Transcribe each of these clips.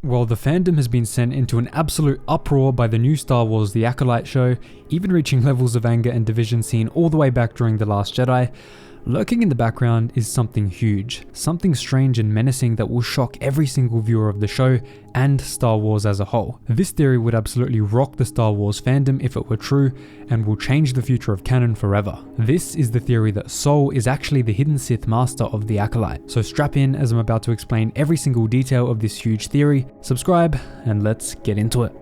Well, the fandom has been sent into an absolute uproar by the new Star Wars The Acolyte show, even reaching levels of anger and division seen all the way back during The Last Jedi. Lurking in the background is something huge, something strange and menacing that will shock every single viewer of the show and Star Wars as a whole. This theory would absolutely rock the Star Wars fandom if it were true, and will change the future of canon forever. This is the theory that Sol is actually the hidden Sith master of the Acolyte. So strap in as I'm about to explain every single detail of this huge theory, subscribe, and let's get into it.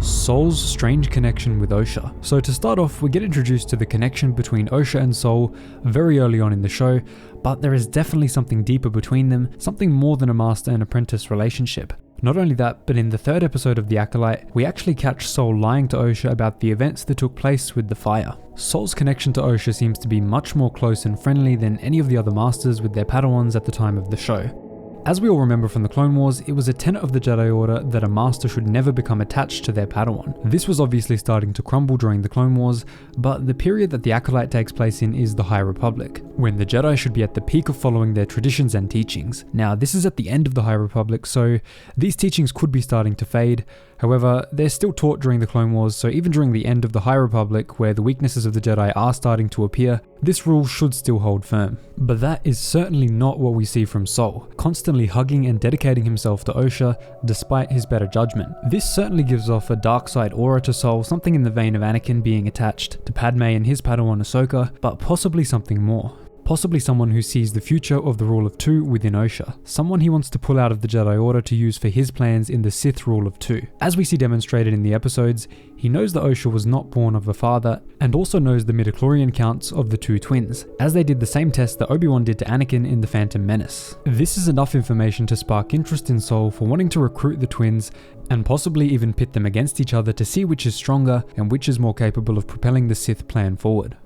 Sol's strange connection with Osha. So to start off, we get introduced to the connection between Osha and Sol very early on in the show, but there is definitely something deeper between them, something more than a master and apprentice relationship. Not only that, but in the third episode of The Acolyte, we actually catch Sol lying to Osha about the events that took place with the fire. Sol's connection to Osha seems to be much more close and friendly than any of the other masters with their Padawans at the time of the show. As we all remember from the Clone Wars, it was a tenet of the Jedi Order that a master should never become attached to their Padawan. This was obviously starting to crumble during the Clone Wars, but the period that the Acolyte takes place in is the High Republic, when the Jedi should be at the peak of following their traditions and teachings. Now, this is at the end of the High Republic, so these teachings could be starting to fade. However, they're still taught during the Clone Wars, so even during the end of the High Republic, where the weaknesses of the Jedi are starting to appear, this rule should still hold firm. But that is certainly not what we see from Sol, constantly hugging and dedicating himself to Osha despite his better judgment. This certainly gives off a dark side aura to Sol, something in the vein of Anakin being attached to Padme and his Padawan Ahsoka, but possibly something more. Possibly someone who sees the future of the Rule of Two within Osha. Someone he wants to pull out of the Jedi Order to use for his plans in the Sith Rule of Two. As we see demonstrated in the episodes, he knows that Osha was not born of a father, and also knows the midichlorian counts of the two twins, as they did the same test that Obi-Wan did to Anakin in The Phantom Menace. This is enough information to spark interest in Sol for wanting to recruit the twins, and possibly even pit them against each other to see which is stronger and which is more capable of propelling the Sith plan forward.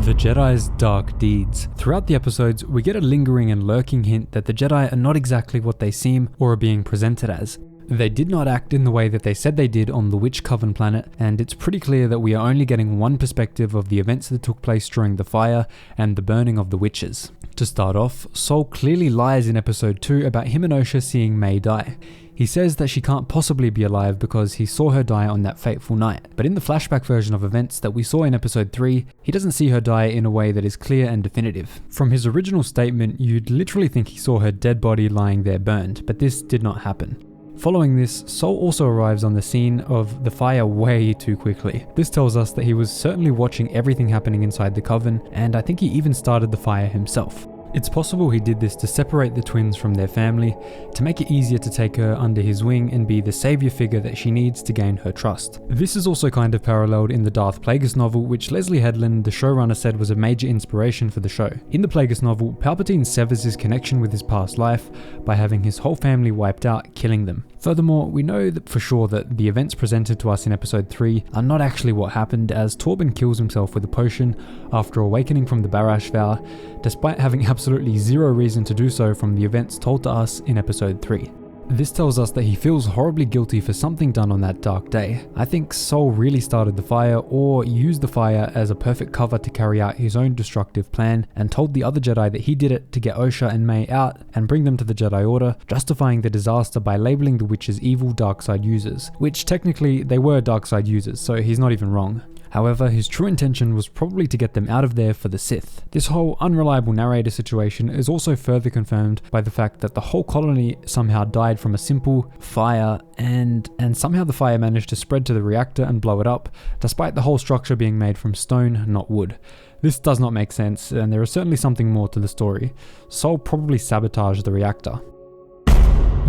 The Jedi's dark deeds. Throughout the episodes, we get a lingering and lurking hint that the Jedi are not exactly what they seem or are being presented as. They did not act in the way that they said they did on the Witch Coven planet, and it's pretty clear that we are only getting one perspective of the events that took place during the fire and the burning of the witches. To start off, Sol clearly lies in episode 2 about him and Osha seeing May die. He says that she can't possibly be alive because he saw her die on that fateful night. But in the flashback version of events that we saw in episode 3, he doesn't see her die in a way that is clear and definitive. From his original statement, you'd literally think he saw her dead body lying there burned, but this did not happen. Following this, Sol also arrives on the scene of the fire way too quickly. This tells us that he was certainly watching everything happening inside the Coven, and I think he even started the fire himself. It's possible he did this to separate the twins from their family, to make it easier to take her under his wing and be the savior figure that she needs to gain her trust. This is also kind of paralleled in the Darth Plagueis novel, which Leslie Headland, the showrunner, said was a major inspiration for the show. In the Plagueis novel, Palpatine severs his connection with his past life by having his whole family wiped out, killing them. Furthermore, we know that for sure that the events presented to us in episode 3 are not actually what happened, as Torben kills himself with a potion after awakening from the Barash vow, despite having absolutely zero reason to do so from the events told to us in episode 3. This tells us that he feels horribly guilty for something done on that dark day. I think Sol really started the fire, or used the fire as a perfect cover to carry out his own destructive plan, and told the other Jedi that he did it to get Osha and May out and bring them to the Jedi Order, justifying the disaster by labeling the witches evil dark side users, which technically they were dark side users, so he's not even wrong. However, his true intention was probably to get them out of there for the Sith. This whole unreliable narrator situation is also further confirmed by the fact that the whole colony somehow died from a simple fire, and somehow the fire managed to spread to the reactor and blow it up, despite the whole structure being made from stone, not wood. This does not make sense, and there is certainly something more to the story. Sol probably sabotaged the reactor.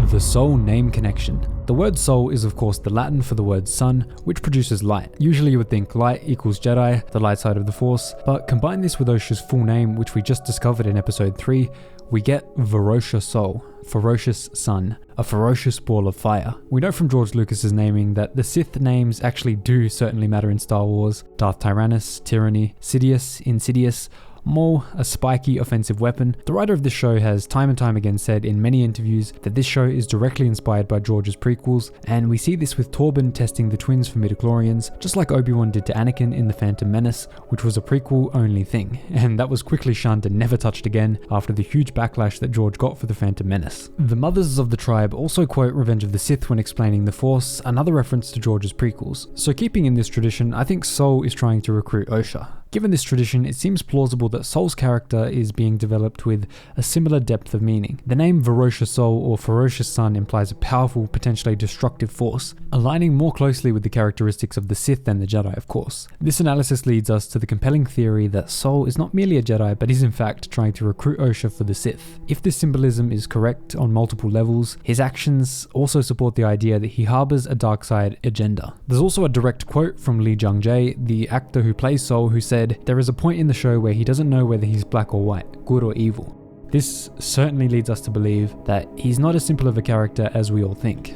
The Sol name connection. The word Sol is of course the Latin for the word sun, which produces light. Usually you would think light equals Jedi, the light side of the Force, but combine this with Osha's full name, which we just discovered in episode 3, we get Varosha Sol, ferocious sun, a ferocious ball of fire. We know from George Lucas's naming that the Sith names actually do certainly matter in Star Wars. Darth Tyrannus, Tyranny, Sidious, Insidious, Maul, a spiky offensive weapon. The writer of this show has time and time again said in many interviews that this show is directly inspired by George's prequels, and we see this with Torben testing the twins for midichlorians, just like Obi-Wan did to Anakin in The Phantom Menace, which was a prequel only thing, and that was quickly shunned and never touched again after the huge backlash that George got for The Phantom Menace. The mothers of the tribe also quote Revenge of the Sith when explaining the Force, another reference to George's prequels. So keeping in this tradition, I think Sol is trying to recruit Osha. Given this tradition, it seems plausible that Sol's character is being developed with a similar depth of meaning. The name Varosha Sol or Ferocious Sun implies a powerful, potentially destructive force, aligning more closely with the characteristics of the Sith than the Jedi, of course. This analysis leads us to the compelling theory that Sol is not merely a Jedi, but is in fact trying to recruit Osha for the Sith. If this symbolism is correct on multiple levels, his actions also support the idea that he harbors a dark side agenda. There's also a direct quote from Lee Jung-jae, the actor who plays Sol, who said, "There is a point in the show where he doesn't know whether he's black or white, good or evil." This certainly leads us to believe that he's not as simple of a character as we all think.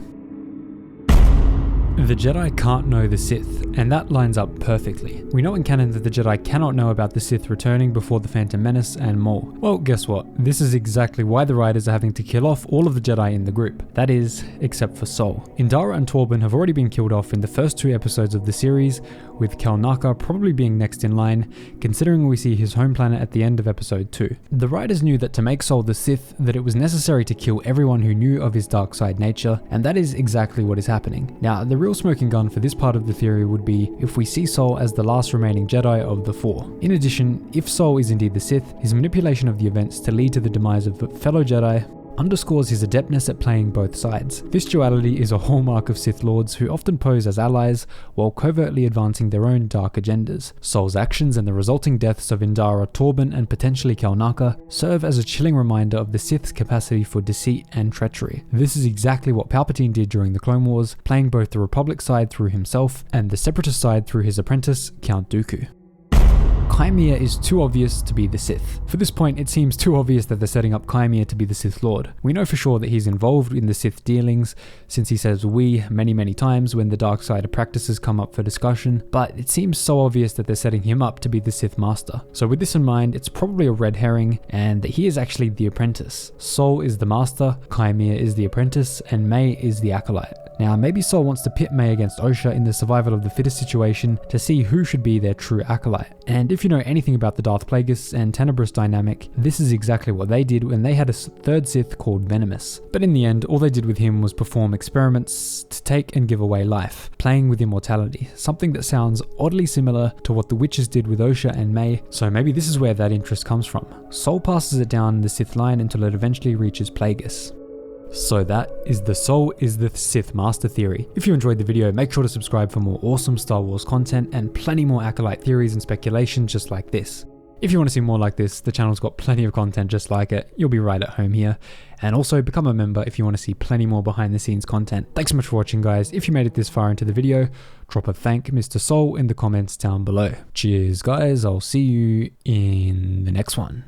The Jedi can't know the Sith, and that lines up perfectly. We know in canon that the Jedi cannot know about the Sith returning before the Phantom Menace and Maul. Well, guess what? This is exactly why the writers are having to kill off all of the Jedi in the group. That is, except for Sol. Indara and Torben have already been killed off in the first 2 episodes of the series, with Kalnaka probably being next in line, considering we see his home planet at the end of episode 2. The writers knew that to make Sol the Sith, that it was necessary to kill everyone who knew of his dark side nature, and that is exactly what is happening. Now, the real smoking gun for this part of the theory would be if we see Sol as the last remaining Jedi of the 4. In addition, if Sol is indeed the Sith, his manipulation of the events to lead to the demise of fellow Jedi underscores his adeptness at playing both sides. This duality is a hallmark of Sith Lords who often pose as allies while covertly advancing their own dark agendas. Sol's actions and the resulting deaths of Indara, Torben, and potentially Kalnaka serve as a chilling reminder of the Sith's capacity for deceit and treachery. This is exactly what Palpatine did during the Clone Wars, playing both the Republic side through himself and the Separatist side through his apprentice, Count Dooku. Kymir is too obvious to be the Sith. For this point, it seems too obvious that they're setting up Kymir to be the Sith Lord. We know for sure that he's involved in the Sith dealings, since he says "we" many times when the dark side of practices come up for discussion, but it seems so obvious that they're setting him up to be the Sith Master. So with this in mind, it's probably a red herring, and that he is actually the apprentice. Sol is the Master, Kymir is the apprentice, and May is the acolyte. Now, maybe Sol wants to pit May against Osha in the survival of the fittest situation to see who should be their true acolyte. And if you know anything about the Darth Plagueis and Tenebrous dynamic, this is exactly what they did when they had a third Sith called Venomous. But in the end, all they did with him was perform experiments to take and give away life, playing with immortality, something that sounds oddly similar to what the witches did with Osha and May, so maybe this is where that interest comes from. Sol passes it down the Sith line until it eventually reaches Plagueis. So that is the Sol is the Sith Master theory. If you enjoyed the video, make sure to subscribe for more awesome Star Wars content and plenty more acolyte theories and speculation just like this. If you want to see more like this, the channel's got plenty of content just like it. You'll be right at home here. And also become a member if you want to see plenty more behind the scenes content. Thanks so much for watching, guys. If you made it this far into the video, drop a thank Mr. Sol in the comments down below. Cheers, guys. I'll see you in the next one.